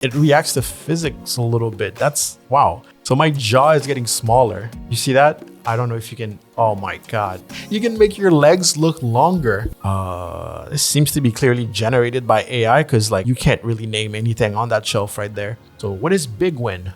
it reacts to physics a little bit. That's wow. So my jaw is getting smaller. You see that? I don't know if you can, oh my God. You can make your legs look longer. This seems to be clearly generated by AI because like you can't really name anything on that shelf right there. So what is big win?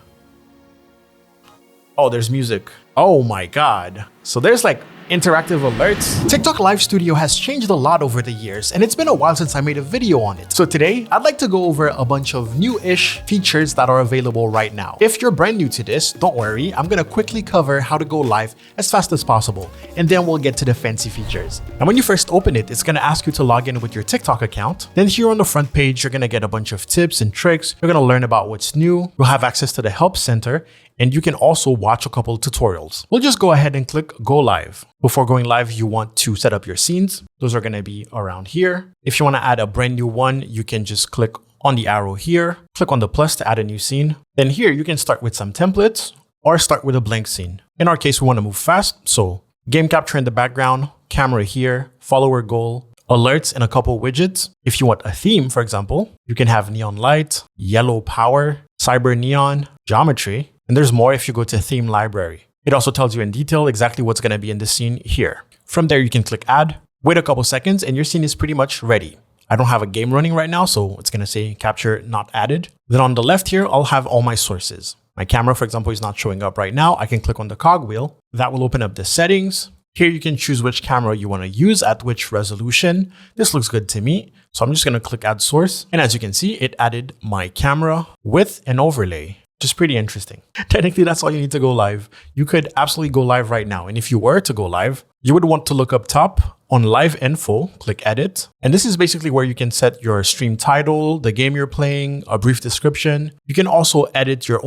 Oh, there's music. Oh my God. So there's like interactive alerts. TikTok Live Studio has changed a lot over the years, and it's been a while since I made a video on it. So today, I'd like to go over a bunch of new-ish features that are available right now. If you're brand new to this, don't worry, I'm gonna quickly cover how to go live as fast as possible, and then we'll get to the fancy features. And when you first open it, it's gonna ask you to log in with your TikTok account. Then here on the front page, you're gonna get a bunch of tips and tricks. You're gonna learn about what's new. You'll have access to the help center, and you can also watch a couple tutorials. We'll just go ahead and click go live. Before going live, you want to set up your scenes. Those are gonna be around here. If you wanna add a brand new one, you can just click on the arrow here, click on the plus to add a new scene. Then here, you can start with some templates or start with a blank scene. In our case, we wanna move fast. So game capture in the background, camera here, follower goal, alerts, and a couple widgets. If you want a theme, for example, you can have neon light, yellow power, cyber neon, geometry, and there's more if you go to theme library. It also tells you in detail exactly what's going to be in the scene here. From there, you can click add, wait a couple seconds, and your scene is pretty much ready. I don't have a game running right now, so it's going to say capture not added. Then on the left here, I'll have all my sources. My camera, for example, is not showing up right now. I can click on the cogwheel. That will open up the settings. Here you can choose which camera you want to use at which resolution. This looks good to me. So I'm just going to click add source. And as you can see, it added my camera with an overlay. Just pretty interesting. Technically, that's all you need to go live. You could absolutely go live right now. And if you were to go live, you would want to look up top on live info, click edit. And this is basically where you can set your stream title, the game you're playing, a brief description. You can also edit your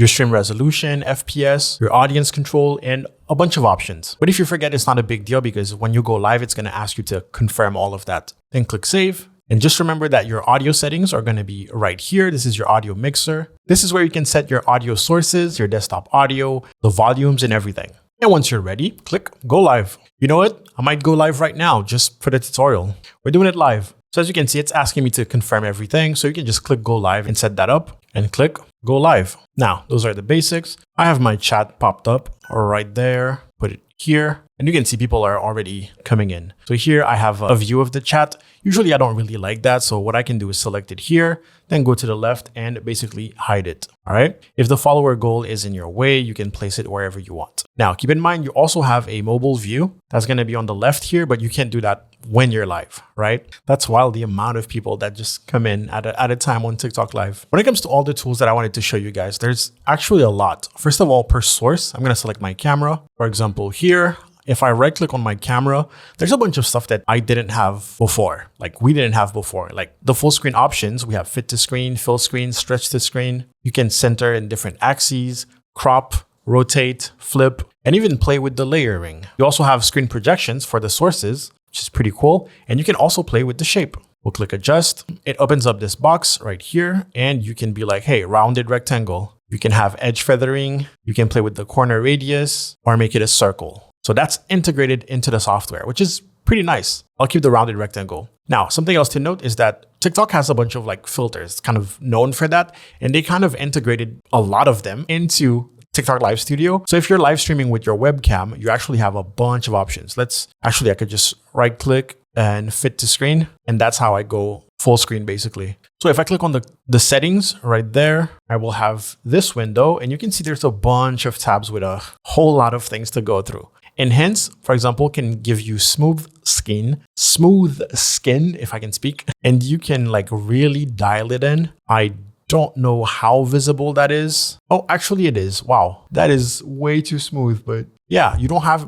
stream resolution, FPS, your audience control, and a bunch of options. But if you forget, it's not a big deal because when you go live, it's going to ask you to confirm all of that. Then click save. And just remember that your audio settings are going to be right here. This is your audio mixer. This is where you can set your audio sources, your desktop audio, the volumes, and everything. And once you're ready, click go live. You know what? I might go live right now just for the tutorial. We're doing it live. So as you can see, it's asking me to confirm everything. So you can just click go live and set that up and click go live. Now, those are the basics. I have my chat popped up right there. Put it here. And you can see people are already coming in. So here I have a view of the chat. Usually I don't really like that. So what I can do is select it here, then go to the left and basically hide it. All right. If the follower goal is in your way, you can place it wherever you want. Now, keep in mind, you also have a mobile view that's going to be on the left here, but you can't do that when you're live, right? That's wild, the amount of people that just come in at a time on TikTok Live. When it comes to all the tools that I wanted to show you guys, there's actually a lot. First of all, per source, I'm going to select my camera. For example, here, if I right click on my camera, there's a bunch of stuff that I didn't have before. Like we didn't have before, like the full screen options. We have fit to screen, fill screen, stretch to screen. You can center in different axes, crop, rotate, flip, and even play with the layering. You also have screen projections for the sources, which is pretty cool. And you can also play with the shape. We'll click adjust. It opens up this box right here. And you can be like, hey, rounded rectangle. You can have edge feathering. You can play with the corner radius or make it a circle. So that's integrated into the software, which is pretty nice. I'll keep the rounded rectangle. Now, something else to note is that TikTok has a bunch of like filters, kind of known for that. And they kind of integrated a lot of them into TikTok Live Studio. So if you're live streaming with your webcam, you actually have a bunch of options. I could just right click and fit to screen. And that's how I go full screen basically. So if I click on the settings right there, I will have this window and you can see there's a bunch of tabs with a whole lot of things to go through. Enhance, for example, can give you smooth skin, if I can speak, and you can like really dial it in. I don't know how visible that is. Oh, actually it is. Wow. That is way too smooth, but yeah,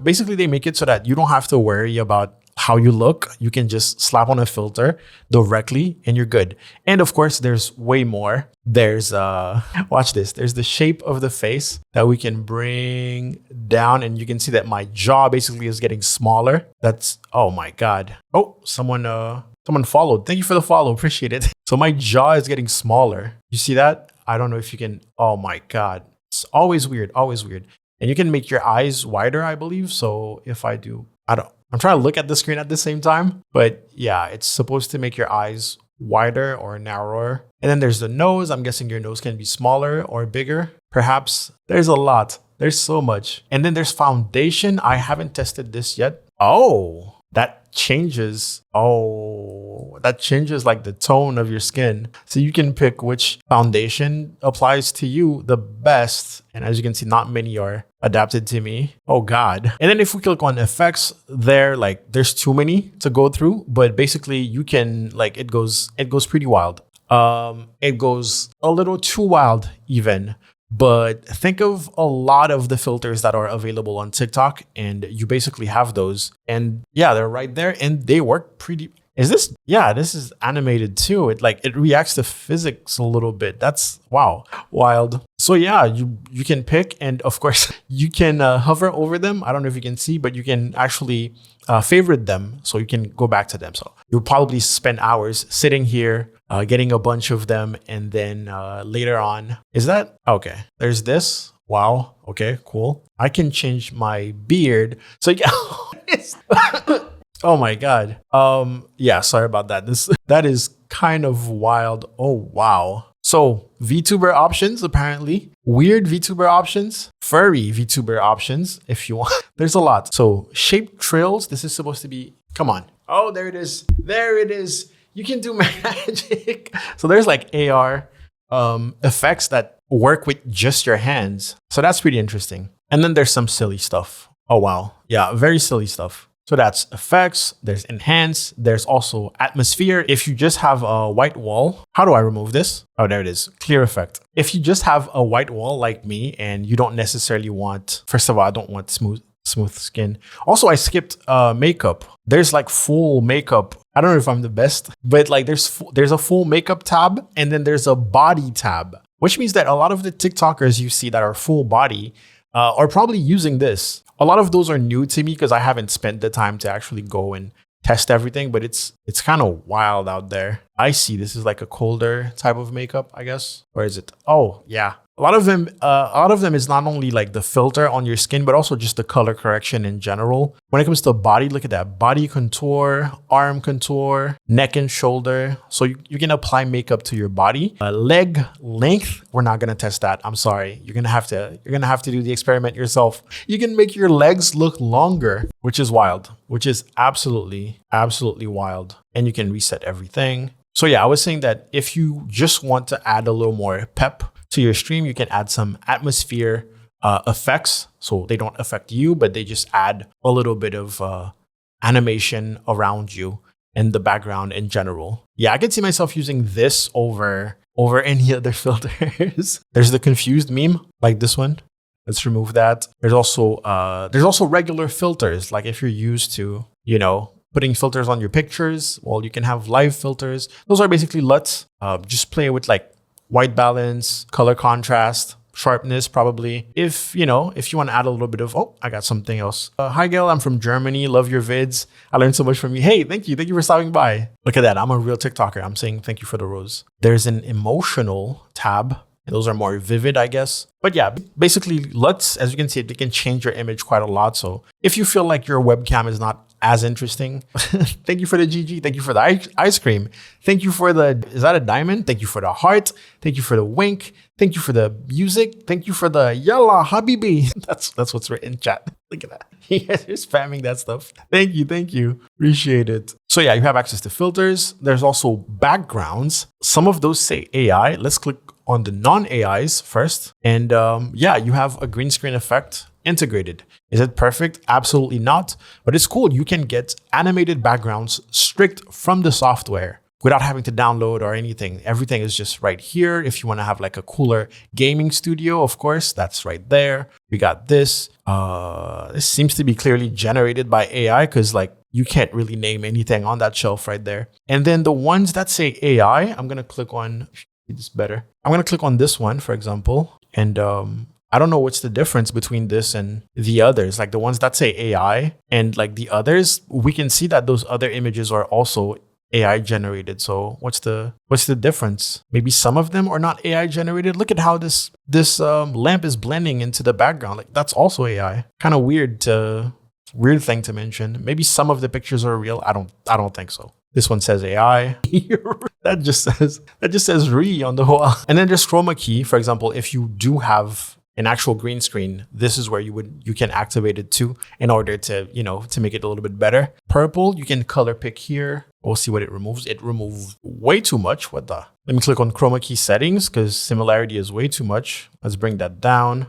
basically they make it so that you don't have to worry about how you look. You can just slap on a filter directly and you're good. And of course, there's way more. There's, watch this. There's the shape of the face that we can bring down and you can see that my jaw basically is getting smaller. That's, oh my God. Oh, someone followed. Thank you for the follow. Appreciate it. So my jaw is getting smaller. You see that? I don't know if you can, oh my God. It's always weird, always weird. And you can make your eyes wider, I believe. So if I do, I'm trying to look at the screen at the same time, but yeah, it's supposed to make your eyes wider or narrower. And then there's the nose. I'm guessing your nose can be smaller or bigger. Perhaps. There's a lot. There's so much. And then there's foundation. I haven't tested this yet. Oh, that changes. Oh, that changes like the tone of your skin. So you can pick which foundation applies to you the best. And as you can see, not many are adapted to me. Oh God. And then if we click on effects there, like there's too many to go through, but basically you can like, it goes pretty wild. It goes a little too wild even. But think of a lot of the filters that are available on TikTok, and you basically have those. And yeah, they're right there and they work pretty. Is this? Yeah, this is animated too. It reacts to physics a little bit. That's wow, wild. So yeah, you can pick, and of course you can hover over them. I don't know if you can see, but you can actually favorite them, so you can go back to them. So you'll probably spend hours sitting here, getting a bunch of them, and then later on, is that okay? There's this. Wow. Okay. Cool. I can change my beard. So yeah. Oh my God. Yeah, sorry about that. That is kind of wild. Oh, wow. So VTuber options, apparently. Weird VTuber options. Furry VTuber options, if you want. There's a lot. So shape trails. This is supposed to be, come on. Oh, there it is. There it is. You can do magic. So there's like AR effects that work with just your hands. So that's pretty interesting. And then there's some silly stuff. Oh, wow. Yeah, very silly stuff. So that's effects, there's enhance, there's also atmosphere. If you just have a white wall, how do I remove this? Oh, there it is, clear effect. If you just have a white wall like me and you don't necessarily want, first of all, I don't want smooth skin. Also, I skipped makeup. There's like full makeup. I don't know if I'm the best, but like there's a full makeup tab and then there's a body tab, which means that a lot of the TikTokers you see that are full body are probably using this. A lot of those are new to me because I haven't spent the time to actually go and test everything, but it's kind of wild out there. I see this is like a colder type of makeup, I guess. Or is it? Oh, yeah. A lot of them is not only like the filter on your skin, but also just the color correction in general. When it comes to body, look at that. Body contour, arm contour, neck and shoulder. So you can apply makeup to your body. Leg length, we're not gonna test that. I'm sorry. You're gonna have to do the experiment yourself. You can make your legs look longer, which is wild, which is absolutely wild. And you can reset everything. So yeah, I was saying that if you just want to add a little more pep to your stream, you can add some atmosphere effects. So they don't affect you, but they just add a little bit of animation around you and the background in general. Yeah, I could see myself using this over any other filters. There's the confused meme, like this one. Let's remove that. There's also regular filters. Like if you're used to, putting filters on your pictures, well, you can have live filters. Those are basically LUTs. Just play with like white balance, color contrast, sharpness, probably. If you want to add a little bit of, I got something else. Hi, Gail, I'm from Germany. Love your vids. I learned so much from you. Hey, thank you. Thank you for stopping by. Look at that. I'm a real TikToker. I'm saying thank you for the rose. There's an emotional tab. And those are more vivid, I guess. But yeah, basically LUTs, as you can see, they can change your image quite a lot. So if you feel like your webcam is not as interesting, thank you for the GG. Thank you for the ice cream. Thank you for is that a diamond? Thank you for the heart. Thank you for the wink. Thank you for the music. Thank you for the yalla habibi. That's what's written in chat. Look at that. You guys are spamming that stuff. Thank you. Appreciate it. So yeah, you have access to filters. There's also backgrounds. Some of those say AI. Let's click on the non-AIs first. And yeah, you have a green screen effect integrated. Is it perfect? Absolutely not. But it's cool. You can get animated backgrounds straight from the software without having to download or anything. Everything is just right here. If you want to have like a cooler gaming studio, of course, that's right there. We got this. This seems to be clearly generated by AI because like you can't really name anything on that shelf right there. And then the ones that say AI, I'm going to click on this better. I'm going to click on this one, for example. And I don't know what's the difference between this and the others. Like the ones that say AI and like the others, we can see that those other images are also AI generated. So what's the difference? Maybe some of them are not AI generated. Look at how this lamp is blending into the background. Like that's also AI. Kind of weird thing to mention. Maybe some of the pictures are real. I don't think so. This one says AI. That just says re on the wall. And then there's chroma key. For example, if you do have an actual green screen, this is where you can activate it too in order to, to make it a little bit better. Purple, you can color pick here. We'll see what it removes. It removes way too much. What the? Let me click on chroma key settings because similarity is way too much. Let's bring that down.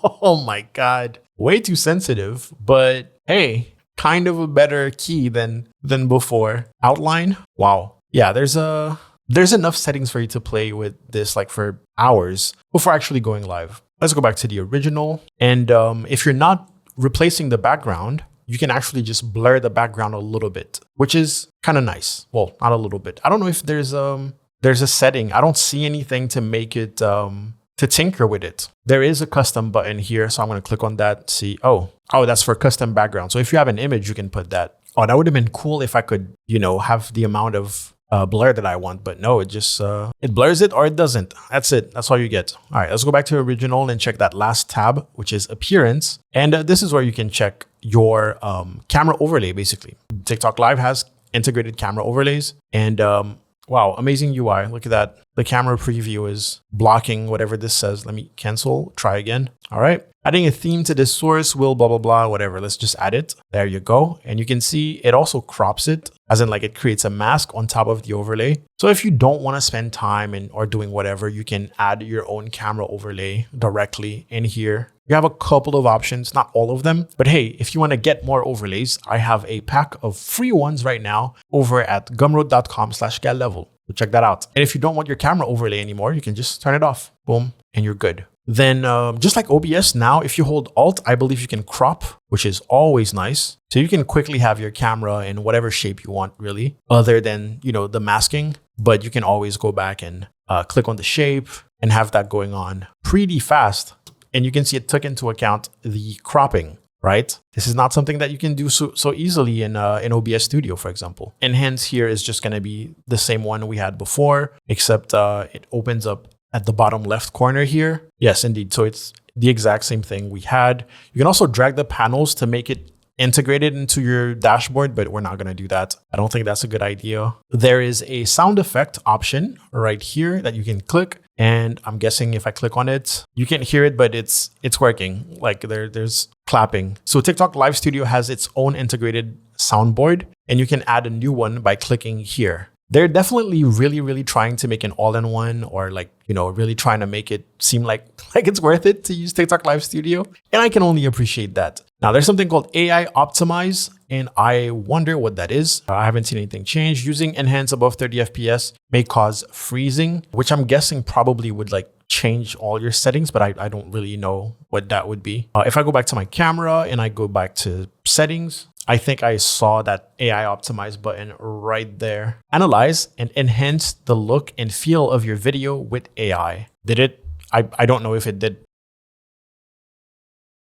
Oh my God. Way too sensitive, but hey, kind of a better key than before. Outline. Wow. Yeah, there's enough settings for you to play with this like for hours before actually going live. Let's go back to the original. And if you're not replacing the background, you can actually just blur the background a little bit, which is kind of nice. Well, not a little bit. I don't know if there's a setting. I don't see anything to make it, to tinker with it. There is a custom button here. So I'm going to click on that. See, oh, that's for custom background. So if you have an image, you can put that. Oh, that would have been cool if I could, have the amount of blur that I want, but no, it just, it blurs it or it doesn't. That's it. That's all you get. All right, let's go back to original and check that last tab, which is appearance. And this is where you can check your camera overlay, basically. TikTok Live has integrated camera overlays and wow, amazing UI. Look at that. The camera preview is blocking whatever this says. Let me cancel, try again. All right. Adding a theme to this source will blah, blah, blah, whatever. Let's just add it. There you go. And you can see it also crops it, as in like it creates a mask on top of the overlay. So if you don't want to spend time or doing whatever, you can add your own camera overlay directly in here. You have a couple of options, not all of them, but hey, if you want to get more overlays, I have a pack of free ones right now over at gumroad.com/gallevel. So check that out. And if you don't want your camera overlay anymore, you can just turn it off. Boom, and you're good. Then just like OBS now, if you hold Alt, I believe you can crop, which is always nice. So you can quickly have your camera in whatever shape you want, really, other than, the masking. But you can always go back and click on the shape and have that going on pretty fast. And you can see it took into account the cropping, right? This is not something that you can do so easily in OBS Studio, for example. Enhance here is just going to be the same one we had before, except it opens up at the bottom left corner here. Yes, indeed. So it's the exact same thing we had. You can also drag the panels to make it integrated into your dashboard, but we're not going to do that. I don't think that's a good idea. There is a sound effect option right here that you can click. And I'm guessing if I click on it, you can't hear it, but it's working. Like there's clapping. So TikTok Live Studio has its own integrated soundboard, and you can add a new one by clicking here. They're definitely really, really trying to make an all-in-one or really trying to make it seem like it's worth it to use TikTok Live Studio. And I can only appreciate that. Now there's something called AI Optimize, and I wonder what that is. I haven't seen anything change. Using enhance above 30 FPS may cause freezing, which I'm guessing probably would change all your settings, but I don't really know what that would be. If I go back to my camera and I go back to settings, I think I saw that AI Optimize button right there. Analyze and enhance the look and feel of your video with AI. Did it? I don't know if it did.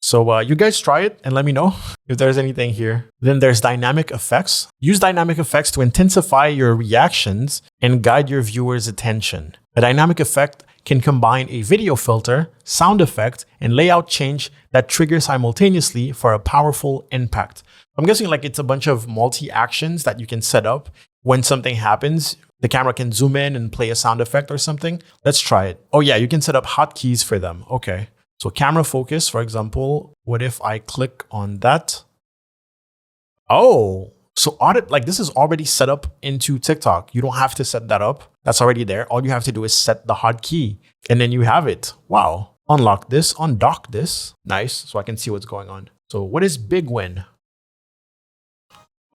So you guys try it and let me know if there's anything here. Then there's dynamic effects. Use dynamic effects to intensify your reactions and guide your viewers' attention. A dynamic effect can combine a video filter, sound effect, and layout change that trigger simultaneously for a powerful impact. I'm guessing it's a bunch of multi-actions that you can set up. When something happens, the camera can zoom in and play a sound effect or something. Let's try it. Oh yeah, you can set up hotkeys for them. Okay. So camera focus, for example, what if I click on that? Oh, so this is already set up into TikTok. You don't have to set that up. That's already there. All you have to do is set the hotkey and then you have it. Wow. Unlock this, undock this. Nice. So I can see what's going on. So what is Big Win?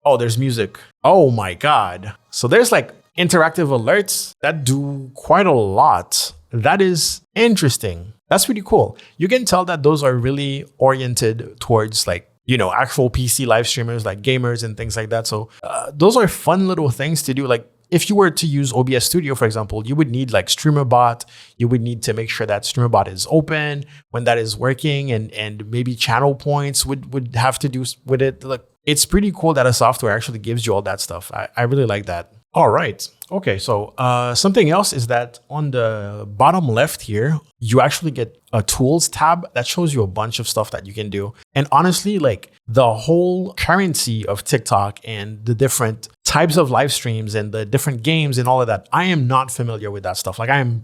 Oh, there's music. Oh my God. So there's interactive alerts that do quite a lot. That is interesting. That's pretty cool. You can tell that those are really oriented towards actual PC live streamers, like gamers and things like that. So those are fun little things to do. If you were to use OBS Studio, for example, you would need StreamerBot. You would need to make sure that StreamerBot is open when that is working, and maybe channel points would have to do with it. It's pretty cool that a software actually gives you all that stuff. I really like that. All right. Okay, so something else is that on the bottom left here, you actually get a tools tab that shows you a bunch of stuff that you can do. And honestly, like the whole currency of TikTok and the different types of live streams and the different games and all of that, I am not familiar with that stuff. Like I'm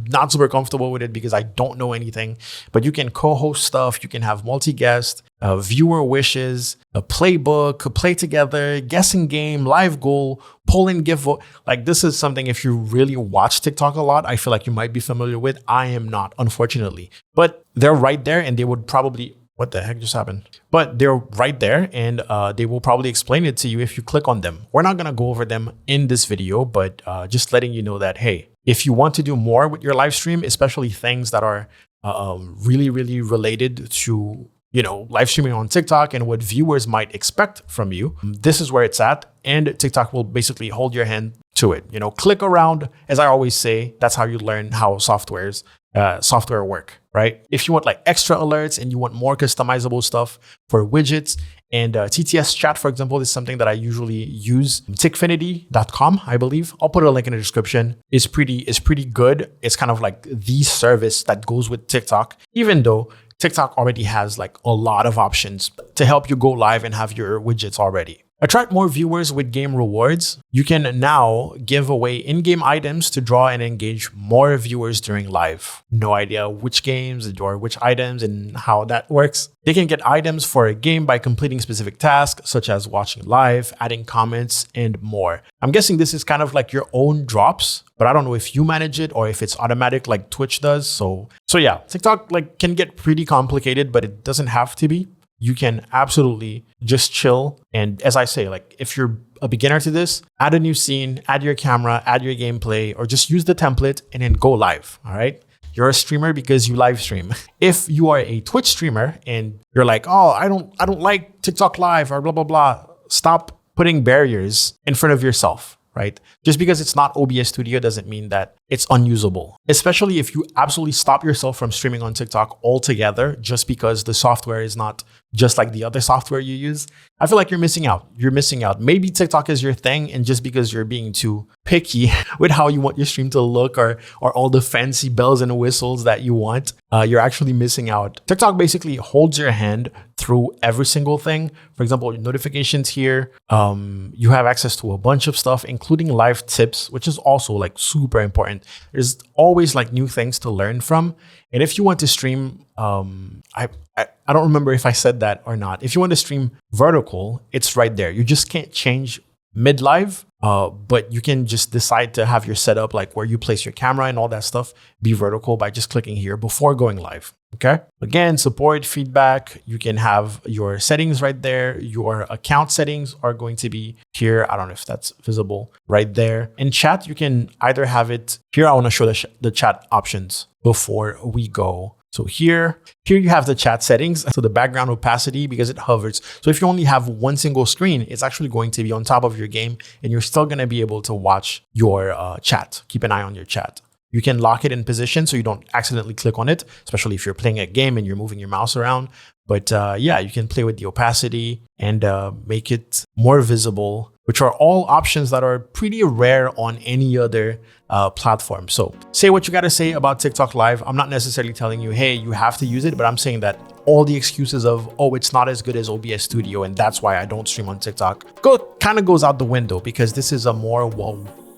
not super comfortable with it because I don't know anything. But you can co-host stuff, you can have multi-guest, viewer wishes, a playbook, play together, guessing game, live goal, poll and give vote. Like this is something, if you really watch TikTok a lot, I feel like you might be familiar with. I am not, unfortunately, but they're right there and they would probably, what the heck just happened? But they're right there and they will probably explain it to you if you click on them. We're not going to go over them in this video, but just letting you know that, hey, if you want to do more with your live stream, especially things that are really, really related to, you know, live streaming on TikTok and what viewers might expect from you, this is where it's at. And TikTok will basically hold your hand to it. You know, click around, as I always say, that's how you learn how software work, right? If you want like extra alerts and you want more customizable stuff for widgets and TTS chat, for example, is something that I usually use. Tickfinity.com, I believe. I'll put a link in the description. It's pretty good. It's kind of like the service that goes with TikTok, even though TikTok already has like a lot of options to help you go live and have your widgets already. Attract more viewers with game rewards. You can now give away in-game items to draw and engage more viewers during live. No idea which games or which items and how that works. They can get items for a game by completing specific tasks, such as watching live, adding comments, and more. I'm guessing this is kind of like your own drops, but I don't know if you manage it or if it's automatic like Twitch does. So yeah, TikTok like can get pretty complicated, but it doesn't have to be. You can absolutely just chill. And as I say, like if you're a beginner to this, add a new scene, add your camera, add your gameplay, or just use the template and then go live. All right. You're a streamer because you live stream. If you are a Twitch streamer and you're like, oh, I don't like TikTok live or blah, blah, blah. Stop putting barriers in front of yourself, right? Just because it's not OBS Studio doesn't mean that it's unusable, especially if you absolutely stop yourself from streaming on TikTok altogether just because the software is not just like the other software you use. I feel like you're missing out. You're missing out. Maybe TikTok is your thing, and just because you're being too picky with how you want your stream to look or all the fancy bells and whistles that you want, you're actually missing out. TikTok basically holds your hand through every single thing. For example, notifications here, you have access to a bunch of stuff, including live tips, which is also like super important. There's always like new things to learn from. And if you want to stream, I don't remember if I said that or not. If you want to stream vertical, it's right there. You just can't change mid-live, but you can just decide to have your setup, like where you place your camera and all that stuff, be vertical by just clicking here before going live. Okay. Again, support, feedback. You can have your settings right there. Your account settings are going to be here. I don't know if that's visible right there. In chat, you can either have it here. I want to show the chat options before we go. So here you have the chat settings. So the background opacity, because it hovers. So if you only have one single screen, it's actually going to be on top of your game and you're still going to be able to watch your chat. Keep an eye on your chat. You can lock it in position so you don't accidentally click on it, especially if you're playing a game and you're moving your mouse around. But yeah, you can play with the opacity and make it more visible, which are all options that are pretty rare on any other platform. So say what you got to say about TikTok Live. I'm not necessarily telling you, hey, you have to use it, but I'm saying that all the excuses of, oh, it's not as good as OBS Studio and that's why I don't stream on TikTok, kind of goes out the window, because this is a more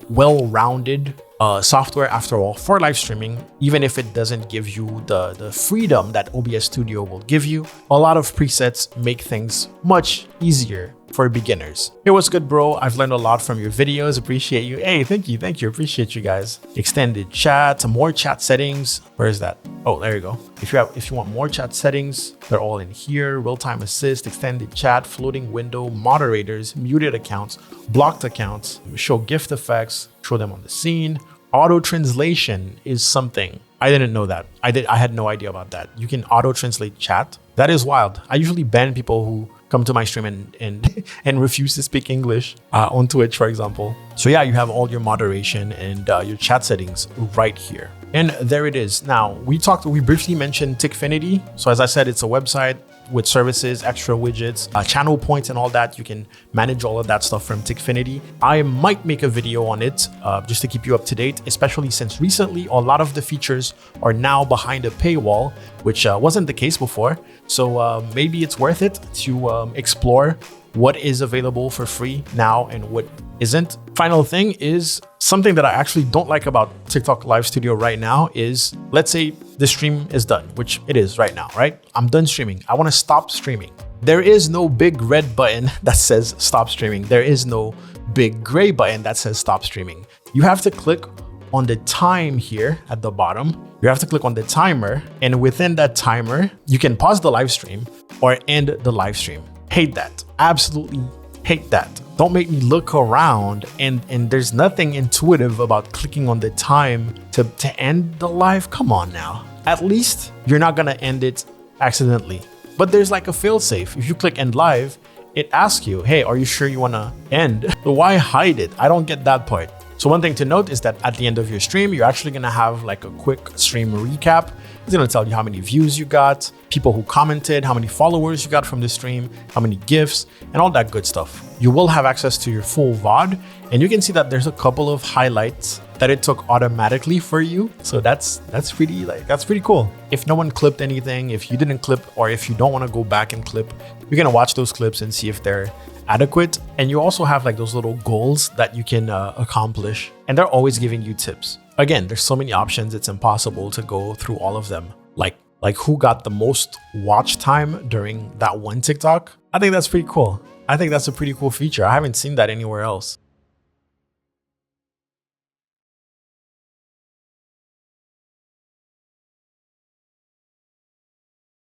well-rounded software after all for live streaming. Even if it doesn't give you the freedom that OBS Studio will give you, a lot of presets make things much easier for beginners. Hey, what's good, bro? I've learned a lot from your videos. Appreciate you. Hey, thank you. Appreciate you guys. Extended chat, some more chat settings. Where is that? Oh, there you go. If you want more chat settings, they're all in here. Real-time assist, extended chat, floating window, moderators, muted accounts, blocked accounts, show gift effects, show them on the scene. Auto translation is something. I didn't know that. I had no idea about that. You can auto translate chat. That is wild. I usually ban people who come to my stream and refuse to speak English on Twitch, for example. So yeah, you have all your moderation and your chat settings right here. And there it is. Now, we briefly mentioned Tickfinity. So as I said, it's a website with services, extra widgets, channel points and all that. You can manage all of that stuff from Tikfinity. I might make a video on it just to keep you up to date, especially since recently a lot of the features are now behind a paywall, which wasn't the case before. So maybe it's worth it to explore what is available for free now and what isn't. Final thing is something that I actually don't like about TikTok Live Studio right now is, let's say the stream is done, which it is right now, right? I'm done streaming. I want to stop streaming. There is no big red button that says stop streaming. There is no big gray button that says stop streaming. You have to click on the time here at the bottom. You have to click on the timer, and within that timer, you can pause the live stream or end the live stream. Hate that. Absolutely hate that. Don't make me look around and there's nothing intuitive about clicking on the time to end the live. Come on now. At least you're not gonna end it accidentally. But there's like a failsafe. If you click end live, it asks you, hey, are you sure you wanna end? Why hide it? I don't get that part. So one thing to note is that at the end of your stream, you're actually gonna have like a quick stream recap. It's gonna tell you how many views you got, people who commented, how many followers you got from the stream, how many gifts, and all that good stuff. You will have access to your full VOD, and you can see that there's a couple of highlights that it took automatically for you. So that's pretty cool. If no one clipped anything, if you didn't clip, or if you don't wanna go back and clip, you're gonna watch those clips and see if they're adequate. And you also have like those little goals that you can accomplish, and they're always giving you tips. Again, there's so many options, it's impossible to go through all of them. Like who got the most watch time during that one TikTok? I think that's pretty cool. I think that's a pretty cool feature. I haven't seen that anywhere else.